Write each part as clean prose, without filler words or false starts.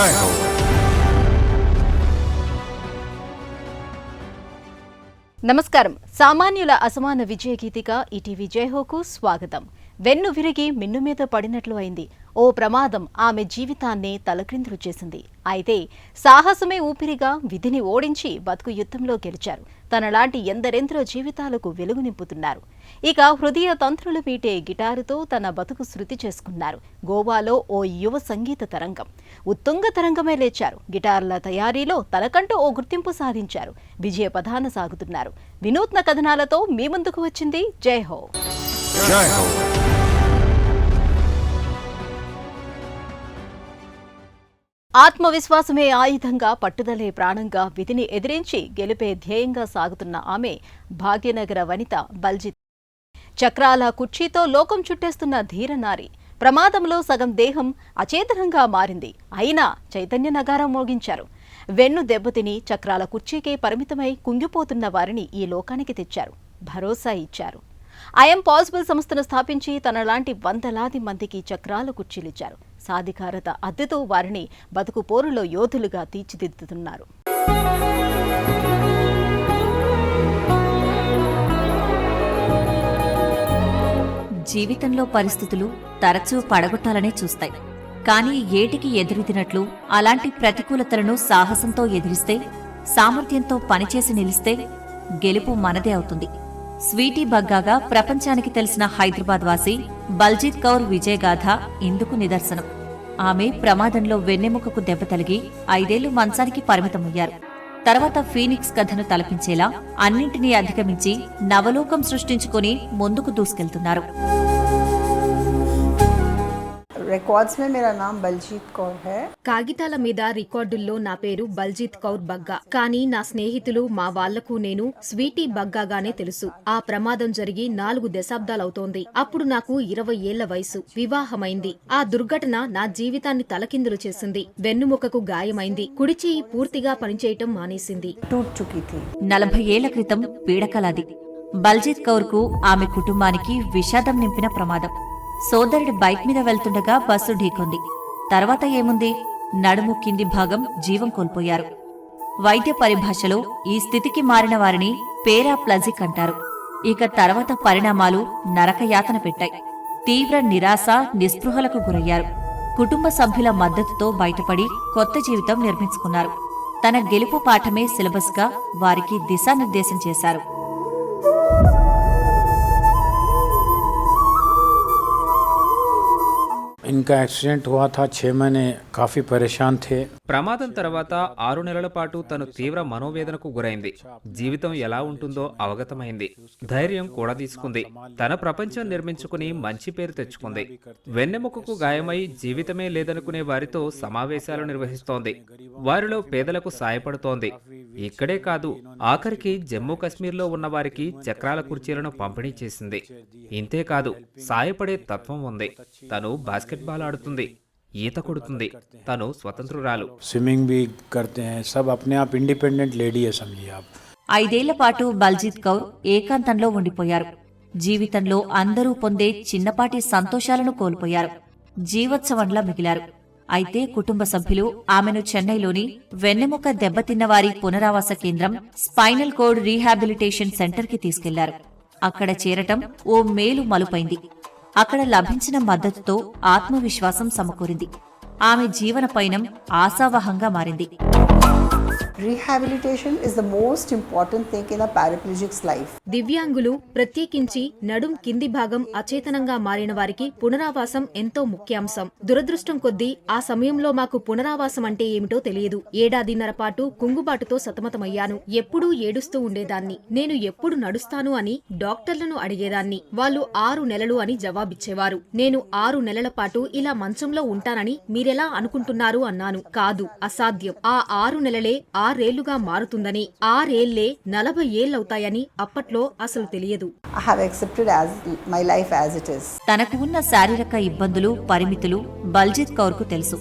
జై హో. నమస్కారం. సామాన్యుల అసమాన విజయ గీతిక ఈటీవీ జైహోకు స్వాగతం. వెన్ను విరిగి మిన్ను మీద పడినట్లు అయింది. ఓ ప్రమాదం ఆమె జీవితాన్నే తలక్రిందులు చేసింది. అయితే సాహసమే ఊపిరిగా విధిని ఓడించి బతుకు యుద్ధంలో గెలిచారు. తనలాంటి ఎందరెందరో జీవితాలకు వెలుగు నింపుతున్నారు. ఇక హృదయ తంత్రులు మీటే గిటారుతో తన బతుకు శృతి చేసుకున్నారు. గోవాలో ఓ యువ సంగీత తరంగం ఉత్తుంగ తరంగమే లేచారు. గిటార్ల తయారీలో తనకంటూ ఓ గుర్తింపు సాధించారు. విజయ పథాన సాగుతున్నారు. వినూత్న కథనాలతో మీ ముందుకు వచ్చింది జైహో. జై హో. ఆత్మవిశ్వాసమే ఆయుధంగా, పట్టుదలే ప్రాణంగా విధిని ఎదిరించి గెలిపే ధ్యేయంగా సాగుతున్న ఆమె భాగ్యనగర వనిత బల్జిత్. చక్రాల కుర్చీతో లోకం చుట్టేస్తున్న ధీరనారి. ప్రమాదంలో సగం దేహం అచేతనంగా మారింది. అయినా చైతన్య నగారం మోగించారు. వెన్ను దెబ్బతిని చక్రాల కుర్చీకే పరిమితమై కుంగిపోతున్న వారిని ఈ లోకానికి తెచ్చారు. భరోసా ఇచ్చారు. ఐఎమ్ పాసిబుల్ సంస్థను స్థాపించి తనలాంటి వందలాది మందికి చక్రాల కుర్చీలిచ్చారు. సాధికారత అద్దెతో వారిని బతుకు పోరులో యోధులుగా తీర్చిదిద్దుతున్నారు. జీవితంలో పరిస్థితులు తరచూ పడగొట్టాలనే చూస్తాయి. కానీ ఏటికి ఎదురెదినట్లు అలాంటి ప్రతికూలతలను సాహసంతో ఎదిరిస్తే, సామర్థ్యంతో పనిచేసి నిలిస్తే గెలుపు మనదే అవుతుంది. స్వీటీ బగ్గాగా ప్రపంచానికి తెలిసిన హైదరాబాద్ వాసి బల్జిత్ కౌర్ విజయగాథ ఇందుకు నిదర్శనం. ఆమె ప్రమాదంలో వెన్నెముకకు దెబ్బ తగిలి 5 ఏళ్లు మంచానికి పరిమితమయ్యారు. తర్వాత ఫీనిక్స్ కథను తలపించేలా అన్నింటినీ అధిగమించి నవలోకం సృష్టించుకుని ముందుకు దూసుకెళ్తున్నారు. रिकॉर्ड्स में मेरा नाम बलजीत कौर है. కాగితాల మీద రికార్డుల్లో నా పేరు బల్జిత్ కౌర్ బగ్గా. కానీ నా స్నేహితులు, మా వాళ్లకు నేను స్వీటీ బగ్గాగానే తెలుసు. ఆ ప్రమాదం జరిగి 4 దశాబ్దాలవుతోంది. అప్పుడు నాకు 20 ఏళ్ల వయసు. వివాహమైంది. ఆ దుర్ఘటన నా జీవితాన్ని తలకిందులు చేసింది. వెన్నుముకకు గాయమైంది. కుడి చెయ్యి పూర్తిగా పనిచేయటం మానేసింది. 40 ఏళ్ల క్రితం పీడకలాది. బల్జిత్ కౌర్ కు ఆమె కుటుంబానికి విషాదం నింపిన ప్రమాదం. సోదరుడి బైక్ మీద వెళ్తుండగా బస్సు ఢీకొంది. తర్వాత ఏముంది? నడుము కింది భాగం జీవం కోల్పోయారు. వైద్య పరిభాషలో ఈ స్థితికి మారిన వారిని పేరాప్లజిక్ అంటారు. ఇక తర్వాత పరిణామాలు నరకయాతన పెట్టాయి. తీవ్ర నిరాశ, నిస్పృహలకు గురయ్యారు. కుటుంబ సభ్యుల మద్దతుతో బయటపడి కొత్త జీవితం నిర్మించుకున్నారు. తన గెలుపు పాఠమే సిలబస్గా వారికి దిశానిర్దేశం చేశారు. इनका एक्सीडेंट हुआ था 6 महीने काफी परेशान थे. ప్రమాదం తర్వాత 6 నెలల పాటు తను తీవ్ర మనోవేదనకు గురైంది. జీవితం ఎలా ఉంటుందో అవగతమైంది. ధైర్యం కూడా తీసుకుంది. తన ప్రపంచం నిర్మించుకుని మంచి పేరు తెచ్చుకుంది. వెన్నెముకకు గాయమై జీవితమే లేదనుకునే వారితో సమావేశాలు నిర్వహిస్తోంది. వారిలో పేదలకు సాయపడుతోంది. ఇక్కడే కాదు, ఆఖరికి జమ్మూ కశ్మీర్లో ఉన్న వారికి చక్రాల కుర్చీలను పంపిణీ చేసింది. ఇంతేకాదు, సాయపడే తత్వం ఉంది. తను బాస్కెట్బాల్ ఆడుతుంది, ఈత కొడుతుంది. తను స్వతంత్రురాలు. स्विमिंग भी करते हैं. सब अपने आप इंडिपेंडेंट लेडी है, समझिए आप. 5 ఏళ్ల పాటు బల్జిత్ కౌర్ ఏకాంతంలో ఉండిపోయారు. జీవితంలో అందరూ పొందే చిన్నపాటి సంతోషాలను కోల్పోయారు. జీవోత్సవంలా మిగిలారు. అయితే కుటుంబ సభ్యులు ఆమెను చెన్నైలోని వెన్నెముక దెబ్బతిన్నవారి పునరావాస కేంద్రం స్పైనల్ కోడ్ రీహాబిలిటేషన్ సెంటర్కి తీసుకెళ్లారు. అక్కడ చేరటం ఓ మేలు మలుపైంది. అక్కడ లభించిన మద్దతుతో ఆత్మవిశ్వాసం సమకూరింది. ఆమె జీవన పయనం ఆశావహంగా మారింది. Rehabilitation is the most important thing in a paraplegic's life. దివ్యాంగులు, ప్రత్యేకించి నడుం కింది భాగం అచేతనంగా మారిన వారికి పునరావాసం ఎంతో ముఖ్యాంశం. దురదృష్టం కొద్దీ ఆ సమయంలో మాకు పునరావాసం అంటే ఏమిటో తెలియదు. 1.5 ఏళ్ల పాటు కుంగుబాటుతో సతమతమయ్యాను. ఎప్పుడూ ఏడుస్తూ ఉండేదాన్ని. నేను ఎప్పుడు నడుస్తాను అని డాక్టర్లను అడిగేదాన్ని. వాళ్ళు 6 నెలలు అని జవాబిచ్చేవారు. నేను 6 నెలల పాటు ఇలా మంచంలో ఉంటానని మీరెలా అనుకుంటున్నారు అన్నాను. కాదు, అసాధ్యం. ఆ 6 నెలలే 6 ఏళ్లుగా మారుతుందని, 6 ఏళ్లే 40 ఏళ్లవుతాయని అప్పట్లో అసలు తెలియదు. I have accepted as my life as it is. తనకు ఉన్న శారీరక ఇబ్బందులు, పరిమితులు బల్జిత్ కౌర్కు తెలుసు.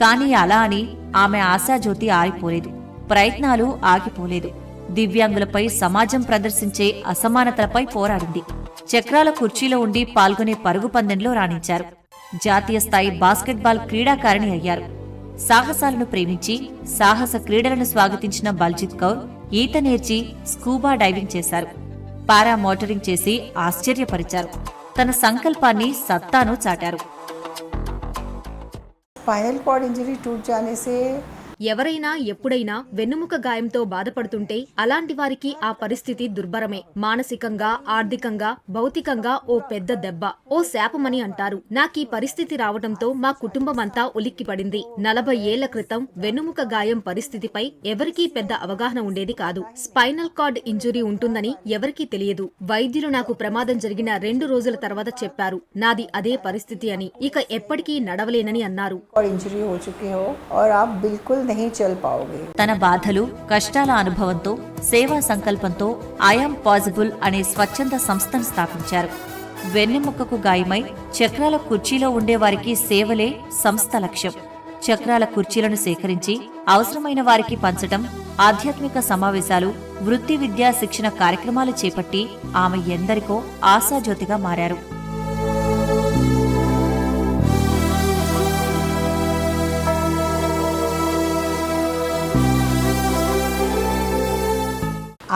కానీ అలా అని ఆమె ఆశాజ్యోతి ఆరిపోలేదు. ప్రయత్నాలు ఆగిపోలేదు. దివ్యాంగులపై సమాజం ప్రదర్శించే అసమానతలపై పోరాడింది. చక్రాల కుర్చీలో ఉండి పాల్గొనే పరుగు పందెంలో రాణించారు. జాతీయ స్థాయి బాస్కెట్బాల్ క్రీడాకారిణి అయ్యారు. సాహసాలను ప్రేమించి సాహస క్రీడలను స్వాగతించిన బల్జిత్ కౌర్ ఈత నేర్చి స్కూబా డైవింగ్ చేశారు. పారా మోటరింగ్ చేసి ఆశ్చర్యపరిచారు. తన సంకల్పాన్ని సత్తాను చాటారు. स्पाइनल कॉर्ड इंजरी टूट जाने से ఎవరైనా ఎప్పుడైనా వెన్నుముక గాయంతో బాధపడుతుంటే అలాంటి వారికి ఆ పరిస్థితి దుర్భరమే. మానసికంగా, ఆర్థికంగా, భౌతికంగా ఓ పెద్ద దెబ్బ, ఓ శాపమని అంటారు. నాకీ పరిస్థితి రావడంతో మా కుటుంబమంతా ఉలిక్కిపడింది. 40 ఏళ్ల క్రితం వెన్నుముక గాయం పరిస్థితిపై ఎవరికీ పెద్ద అవగాహన ఉండేది కాదు. స్పైనల్ కార్డ్ ఇంజురీ ఉంటుందని ఎవరికీ తెలియదు. వైద్యులు నాకు ప్రమాదం జరిగిన 2 రోజుల తర్వాత చెప్పారు నాది అదే పరిస్థితి అని. ఇక ఎప్పటికీ నడవలేనని అన్నారు. इंजरी हो चुकी हो और आप बिल्कुल नहीं चल पाओगे. తన బాధలు, కష్టాల అనుభవంతో, సేవా సంకల్పంతో ఐయామ్ పాజిబుల్ అనే స్వచ్ఛంద సంస్థను స్థాపించారు. వెన్నెముకకు గాయమై చక్రాల కుర్చీలో ఉండేవారికి సేవలే సంస్థ లక్ష్యం. చక్రాల కుర్చీలను సేకరించి అవసరమైన వారికి పంచటం, ఆధ్యాత్మిక సమావేశాలు, వృత్తి విద్యా శిక్షణ కార్యక్రమాలు చేపట్టి ఆమె ఎందరికో ఆశాజ్యోతిగా మారారు.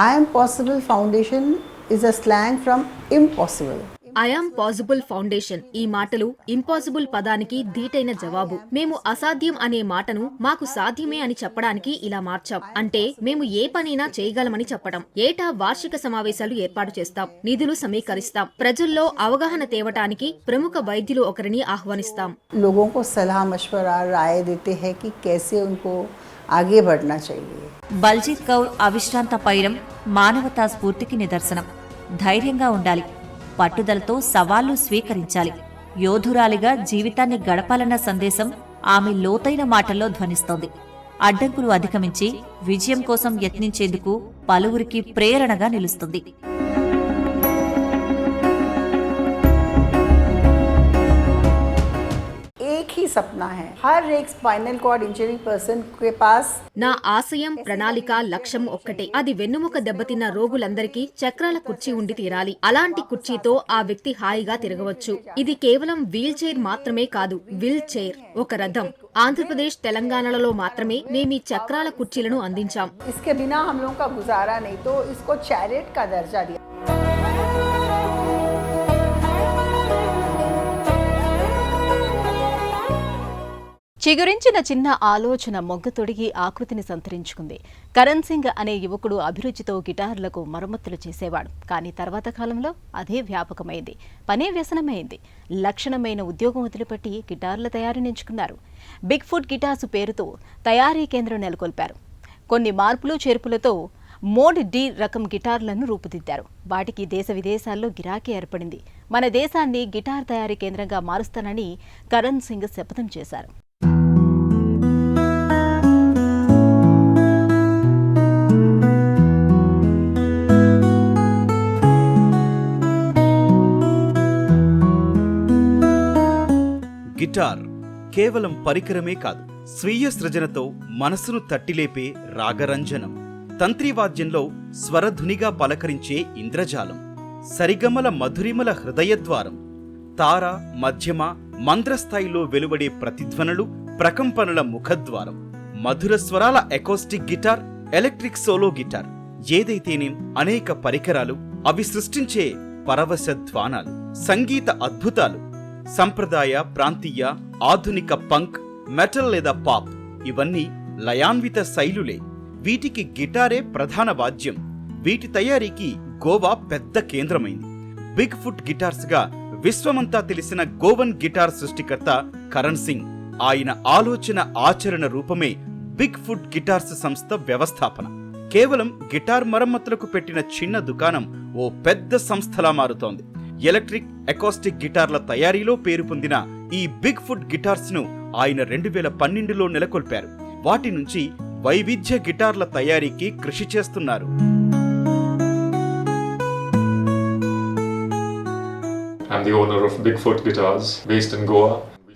I am possible foundation is a slang from impossible. I'm possible foundation ఈ మాటలు ఇంపాసిబుల్ పదానికి ధీటైన జవాబు. మేము అసాధ్యం అనే మాటను మాకు సాధ్యమే అని చెప్పడానికి ఇలా మార్చాం. అంటే మేము ఏ పనైనా చేయగలమని చెప్పడం. ఏటా వార్షిక సమావేశాలు ఏర్పాటు చేస్తాం, నిధులు సమీకరిస్తాం, ప్రజల్లో అవగాహన తేవటానికి ప్రముఖ వైద్యులు ఒకరిని ఆహ్వానిస్తాం. लोगों को सलाह मशवरा राय देते हैं कि कैसे उनको आगे बढ़ना चाहिए. బల్జిత్ కౌర్ అవిశ్రాంత పైరం మానవతా స్ఫూర్తికి నిదర్శనం. ధైర్యంగా ఉండాలి, పట్టుదలతో సవాళ్లు స్వీకరించాలి, యోధురాలిగా జీవితాన్ని గడపాలన్న సందేశం ఆమె లోతైన మాటల్లో ధ్వనిస్తోంది. అడ్డంకులు అధిగమించి విజయం కోసం యత్నించేందుకు పలువురికి ప్రేరణగా నిలుస్తుంది. एक ही सपना है, हर एक स्पाइनल कॉर्ड इंजरी पर्सन के पास నా ఆశయం, ప్రణాళిక, లక్ష్యం ఒక్కటే. అది వెన్నుముక దెబ్బతిన్న రోగులందరికీ చక్రాల కుర్చీ ఉండి తీరాలి. అలాంటి కుర్చీతో ఆ వ్యక్తి హాయిగా తిరగవచ్చు. ఇది కేవలం వీల్ చైర్ మాత్రమే కాదు, విల్ చైర్, ఒక రథం. ఆంధ్రప్రదేశ్, తెలంగాణలలో మాత్రమే మేమీ చక్రాల కుర్చీలను అందించాం. इसके बिना हम लोगों का गुजारा नहीं, तो इसको चैरिट का दर्जा दिया. చిగురించిన చిన్న ఆలోచన మొగ్గ తొడిగి ఆకృతిని సంతరించుకుంది. కరణ్ సింగ్ అనే యువకుడు అభిరుచితో గిటార్లకు మరమ్మతులు చేసేవాడు. కానీ తర్వాత కాలంలో అదే వ్యాపకమైంది, పనే వ్యసనమైంది. లక్షణమైన ఉద్యోగం వదిలిపెట్టి గిటార్ల తయారీని ఎంచుకున్నారు. బిగ్ ఫుట్ గిటార్స్ పేరుతో తయారీ కేంద్రం నెలకొల్పారు. కొన్ని మార్పులు చేర్పులతో మోడ్ డి రకం గిటార్లను రూపుదిద్దారు. వాటికి దేశ విదేశాల్లో గిరాకీ ఏర్పడింది. మన దేశాన్ని గిటార్ తయారీ కేంద్రంగా మారుస్తానని కరణ్ సింగ్ శపథం చేశారు. గిటార్ కేవలం పరికరమే కాదు, స్వీయ సృజనతో మనసును తట్టిలేపే రాగరంజనం. తంత్రివాద్యంలో స్వరధునిగా పలకరించే ఇంద్రజాలం, సరిగమల మధురిమల హృదయద్వారం, తార, మధ్యమ, మంద్రస్థాయిలో వెలువడే ప్రతిధ్వనులు, ప్రకంపనల ముఖద్వారం. మధుర స్వరాల acoustic guitar, electric solo guitar, ఏదైతేనేం అనేక పరికరాలు, అవి సృష్టించే పరవశ ధ్వానాలు, సంగీత అద్భుతాలు. సంప్రదాయ, ప్రాంతీయ, ఆధునిక పంక్, మెటల్ లేదా పాప్, ఇవన్నీ లయాన్విత శైలులే. వీటికి గిటారే ప్రధాన వాద్యం. వీటి తయారీకి గోవా పెద్ద కేంద్రమైంది. బిగ్ ఫుట్ గిటార్స్ గా విశ్వమంతా తెలిసిన గోవన్ గిటార్ సృష్టికర్త కరణ్ సింగ్. ఆయన ఆలోచన ఆచరణ రూపమే బిగ్ ఫుట్ గిటార్స్ సంస్థ వ్యవస్థాపన. కేవలం గిటార్ మరమ్మతులకు పెట్టిన చిన్న దుకాణం ఓ పెద్ద సంస్థలా మారుతోంది. ఎలక్ట్రిక్, అకోస్టిక్ గిటార్ల తయారీలో పేరు పొందిన ఈ బిగ్ ఫుట్ గిటార్స్ ను ఆయన 2012లో నెలకొల్పారు. వాటి నుంచి వైవిధ్య గిటార్ల తయారీకి కృషి చేస్తున్నారు. I'm the owner of Bigfoot Guitars, based in Goa.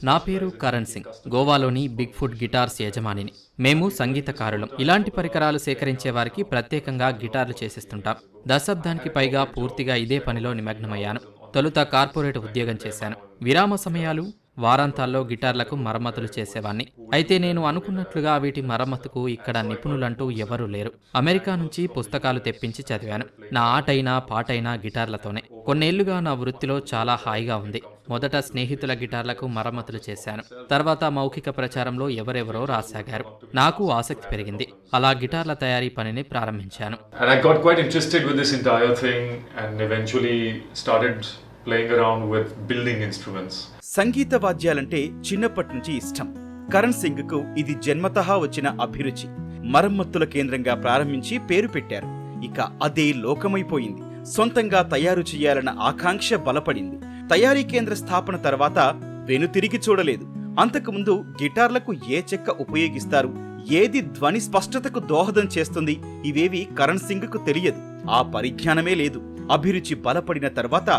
నా పేరు కరణ్ సింగ్, గోవాలోని బిగ్ ఫుట్ గిటార్స్ యజమానిని. మేము సంగీతకారులం. ఇలాంటి పరికరాలు సేకరించే వారికి ప్రత్యేకంగా గిటార్లు చేసిస్తుంటాం. దశాబ్దానికి పైగా పూర్తిగా ఇదే పనిలో నిమగ్నమయ్యాను. తొలుత కార్పొరేట్ ఉద్యోగం చేశాను. విరామ సమయాలు వారాంతాల్లో గిటార్లకు మరమ్మతులు చేసేవాణ్ణి. అయితే నేను అనుకున్నట్లుగా వీటి మరమ్మతుకు ఇక్కడ నిపుణులంటూ ఎవరూ లేరు. అమెరికా నుంచి పుస్తకాలు తెప్పించి చదివాను. నా ఆటైనా పాటైనా గిటార్లతోనే. కొన్నేళ్లుగా నా వృత్తిలో చాలా హాయిగా ఉంది. మొదట స్నేహితుల గిటార్లకు మరమ్మతులు చేశాను. తర్వాత మౌఖిక ప్రచారంలో ఎవరెవరో రాసాగారు. నాకు ఆసక్తి పెరిగింది. అలా గిటార్ల తయారీ పనిని ప్రారంభించాను. And I got quite interested with this entire thing and eventually started playing around with building instruments. సంగీత వాద్యాలంటే చిన్నప్పటి నుంచి ఇష్టం. కరణ్ సింగ్ కు ఇది జన్మతహా వచ్చిన అభిరుచి. మరమ్మత్తుల కేంద్రంగా ప్రారంభించి పేరు పెట్టారు. ఇక అదే లోకమైపోయింది. సొంతంగా తయారు చేయాలన్న ఆకాంక్ష బలపడింది. తయారీ కేంద్ర స్థాపన తర్వాత వెనుతిరిగి చూడలేదు. అంతకుముందు గిటార్లకు ఏ చెక్క ఉపయోగిస్తారు, ఏది ధ్వని స్పష్టతకు దోహదం చేస్తుంది, ఇవేవి కరణ్ సింగ్ కు తెలియదు. ఆ పరిజ్ఞానమే లేదు. అభిరుచి బలపడిన తర్వాత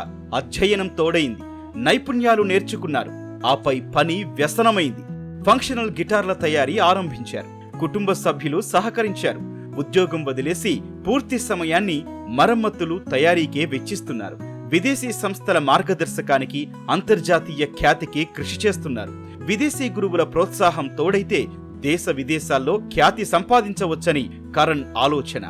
అధ్యయనం తోడైంది. నైపుణ్యాలు నేర్చుకున్నారు. ఆపై పని వ్యసనమైంది. ఫంక్షనల్ గిటార్ల తయారీ ఆరంభించారు. కుటుంబ సభ్యులు సహకరించారు. ఉద్యోగం వదిలేసి పూర్తి సమయాన్ని మరమ్మతులు తయారీకే వెచ్చిస్తున్నారు. విదేశీ సంస్థల మార్గదర్శకానికి, అంతర్జాతీయ ఖ్యాతికి కృషి చేస్తున్నారు. విదేశీ గురువుల ప్రోత్సాహం తోడైతే దేశ విదేశాల్లో ఖ్యాతి సంపాదించవచ్చని కరణ్ ఆలోచన.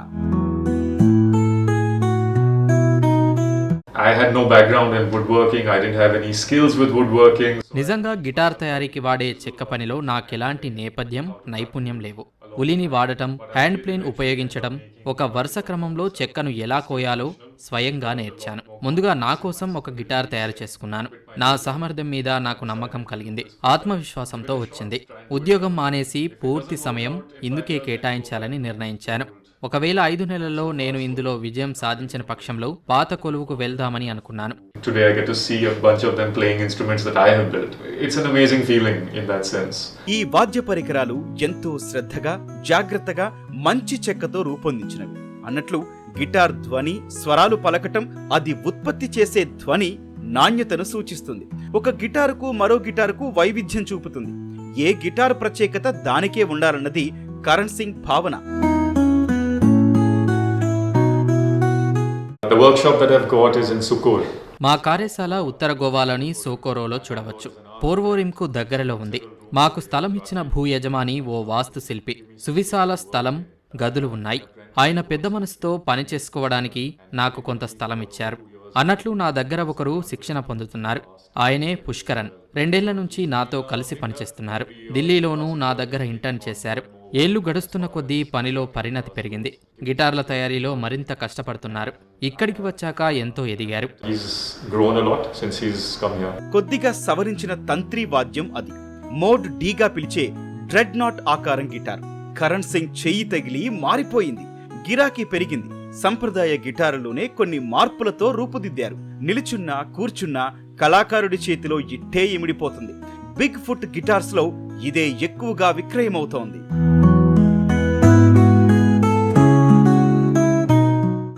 I had no background in woodworking. I didn't have any skills with woodworking. నిజంగా గిటార్ తయారీకి వాడే చెక్క పనిలో నాకెలాంటి నేపథ్యం, నైపుణ్యం లేవు. ఉలిని వాడటం, హ్యాండ్ ప్లేన్ ఉపయోగించడం, ఒక వరుస క్రమంలో చెక్కను ఎలా కోయాలో స్వయంగా నేర్చాను. ముందుగా నా కోసం ఒక గిటార్ తయారు చేసుకున్నాను. నా సామర్థ్యం మీద నాకు నమ్మకం కలిగింది. ఆత్మవిశ్వాసంతో వచ్చింది. ఉద్యోగం మానేసి పూర్తి సమయం ఇందుకే కేటాయించాలని నిర్ణయించాను. ఒకవేళ 5 నెలల్లో నేను ఇందులో విజయం సాధించిన పక్షంలో పాత కొలువుకు వెళ్దామని అనుకున్నాను. Today I get to see a bunch of them playing instruments that I have built. It's an amazing feeling in that sense. ఈ వాద్య పరికరాలు ఎంతో శ్రద్ధగా, జాగ్రత్తగా మంచి చెక్కతో రూపొందించినవి. అన్నట్లు గిటార్ ధ్వని, స్వరాలు పలకటం, అది ఉత్పత్తి చేసే ధ్వని నాణ్యతను సూచిస్తుంది. ఒక గిటారుకు మరో గిటారుకు వైవిధ్యం చూపుతుంది. ఏ గిటార్ ప్రత్యేకత దానికే ఉండాలన్నది కరణ్ సింగ్ భావన. The workshop that I've got is in Sukkur. మా కార్యశాల ఉత్తర గోవాలోని సోకోరోలో చూడవచ్చు. పోర్వోరిమ్కు దగ్గరలో ఉంది. మాకు స్థలం ఇచ్చిన భూ యజమాని ఓ వాస్తు శిల్పి. సువిశాల స్థలం, గదులు ఉన్నాయి. ఆయన పెద్ద మనసుతో పని చేసుకోవడానికి నాకు కొంత స్థలం ఇచ్చారు. అన్నట్లు నా దగ్గర ఒకరు శిక్షణ పొందుతున్నారు. ఆయనే పుష్కరన్. 2 ఏళ్ల నుంచి నాతో కలిసి పనిచేస్తున్నారు. ఢిల్లీలోనూ నా దగ్గర ఇంటర్న్ చేశారు. ఏళ్లు గడుస్తున్న కొద్దీ పనిలో పరిణతి పెరిగింది. గిటార్ల తయారీలో మరింత కష్టపడుతున్నారు. ఇక్కడికి వచ్చాక ఎంతో ఎదిగారు. He's grown a lot since he's come here. కొద్దిగా సవరించిన తంత్రి వాద్యం అది. మోడ్ డీగా పిలిచే డ్రెడ్ నాట్ ఆకారం గిటార్. కరణ్ సింగ్ చెయ్యి తగిలి మారిపోయింది. గిరాకీ పెరిగింది. సంప్రదాయ గిటారులోనే కొన్ని మార్పులతో రూపుదిద్దారు. నిలుచున్నా, కూర్చున్నా కళాకారుడి చేతిలో ఇట్టే ఇమిడిపోతుంది. బిగ్ ఫుట్ గిటార్స్ లో ఇదే ఎక్కువగా విక్రయమవుతోంది.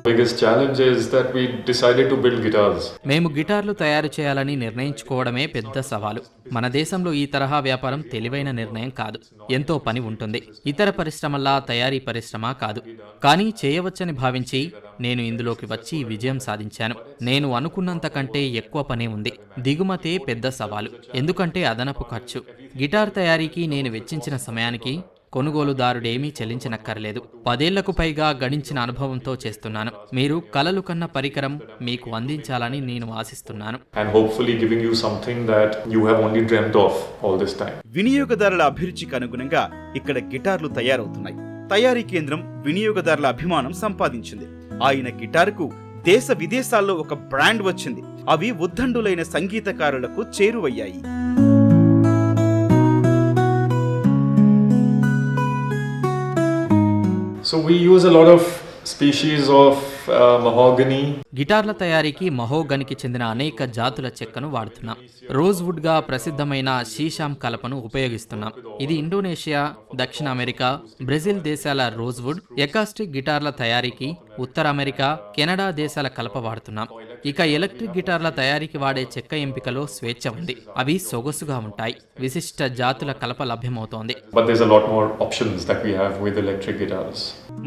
Biggest challenge is that we decided to build guitars. మేము గిటార్లు తయారు చేయాలని నిర్ణయించుకోవడమే పెద్ద సవాలు. మన దేశంలో ఈ తరహా వ్యాపారం తెలివైన నిర్ణయం కాదు. ఎంతో పని ఉంటుంది. ఇతర పరిశ్రమల్లా తయారీ పరిశ్రమ కాదు. కానీ చేయవచ్చని భావించి నేను ఇందులోకి వచ్చి విజయం సాధించాను. నేను అనుకున్నంత కంటే ఎక్కువ పనే ఉంది. దిగుమతే పెద్ద సవాలు. ఎందుకంటే అదనపు ఖర్చు. గిటార్ తయారీకి నేను వెచ్చించిన సమయానికి కొనుగోలుదారుడేమీ చెల్లించనక్కర్లేదు. 10 ఏళ్లకు పైగా గడించిన అనుభవంతో చేస్తున్నాను. మీరు కలలు కన్న పరికరం మీకు అందించాలని నేను ఆశిస్తున్నాను. And hopefully giving you something that you have only dreamt of all this time. వినియోగదారుల అభిరుచికి అనుగుణంగా ఇక్కడ గిటార్లు తయారవుతున్నాయి. తయారీ కేంద్రం వినియోగదారుల అభిమానం సంపాదించింది. ఆయన గిటారుకు దేశ విదేశాల్లో ఒక బ్రాండ్ వచ్చింది. అవి ఉద్దండులైన సంగీతకారులకు చేరువయ్యాయి. So we use a lot of species of mahogany. గిటార్ల తయారీకి మహోగనికి చెందిన అనేక జాతుల చెక్కను వాడుతున్నాం. రోజ్ వుడ్ గా ప్రసిద్ధమైన షీషాం కలపను ఉపయోగిస్తున్నాం. ఇది ఇండోనేషియా, దక్షిణ అమెరికా, బ్రెజిల్ దేశాల రోజ్ వుడ్. ఎకాస్టిక్ గిటార్ల తయారీకి ఉత్తర అమెరికా, కెనడా దేశాల కలప వాడుతున్నాం. ఇక ఎలక్ట్రిక్ గిటార్ల తయారీకి వాడే చెక్క ఎంపికలో స్వేచ్ఛ ఉంది. అవి సొగసుగా ఉంటాయి. విశిష్ట జాతుల కలప లభ్యమవుతోంది. But there's a lot more options that we have with electric guitars.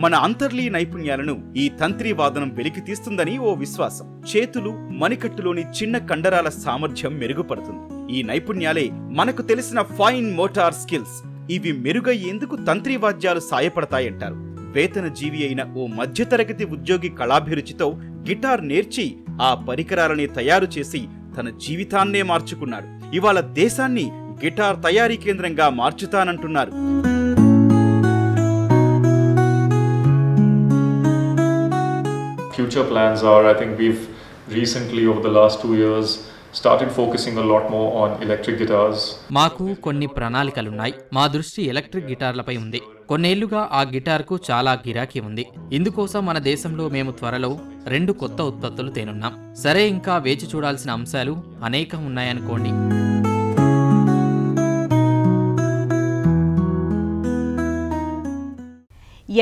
మన అంతర్లీ నైపుణ్యాలను ఈ తంత్రి వాదనం వెలికి తీస్తుందని ఓ విశ్వాసం. చేతులు, మణికట్టులోని చిన్న కండరాల సామర్థ్యం మెరుగుపడుతుంది. ఈ నైపుణ్యాలే మనకు తెలిసిన ఫైన్ మోటార్ స్కిల్స్. ఇవి మెరుగయ్యేందుకు తంత్రి వాద్యాలు సాయపడతాయంటారు. వేతన జీవి అయిన ఓ మధ్యతరగతి ఉద్యోగి కళాభిరుచితో గిటార్ నేర్చి ఆ పరికరాలని తయారు చేసి తన జీవితాన్నే మార్చుకున్నాడు. ఇవాళ దేశాన్ని గిటార్ తయారీ కేంద్రంగా మార్చుతానంటున్నారు. Future plans are, I think we've recently over the last 2 years started focusing a lot more on electric guitars. మాకు కొన్ని ప్రణాళికలున్నాయి. మా దృష్టి ఎలక్ట్రిక్ గిటార్లపై ఉంది. కొన్నేళ్లుగా ఆ గిటార్కు చాలా గిరాకీ ఉంది. ఇందుకోసం మన దేశంలో మేము త్వరలో 2 కొత్త ఉత్పత్తులు తేనున్నాం. సరే, ఇంకా వేచి చూడాల్సిన అంశాలు అనేకం ఉన్నాయనుకోండి.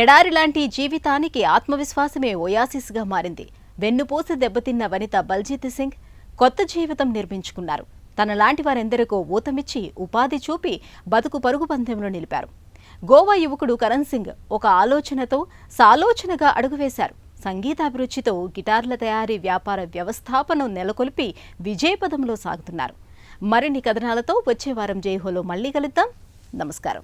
ఎడారిలాంటి జీవితానికి ఆత్మవిశ్వాసమే ఓయాసిస్గా మారింది. వెన్నుపోసి దెబ్బతిన్న వనిత బల్జీత్ సింగ్ కొత్త జీవితం నిర్మించుకున్నారు. తనలాంటి వారెందరికో ఊతమిచ్చి ఉపాధి చూపి బతుకు పరుగు పందెంలో నిలిపారు. గోవా యువకుడు కరణ్ సింగ్ ఒక ఆలోచనతో సాలోచనగా అడుగువేశారు. సంగీతాభిరుచితో గిటార్ల తయారీ వ్యాపార వ్యవస్థాపనం నెలకొల్పి విజయపథంలో సాగుతున్నారు. మరిన్ని కథనాలతో వచ్చే వారం జైహోలో మళ్లీ కలుద్దాం. నమస్కారం.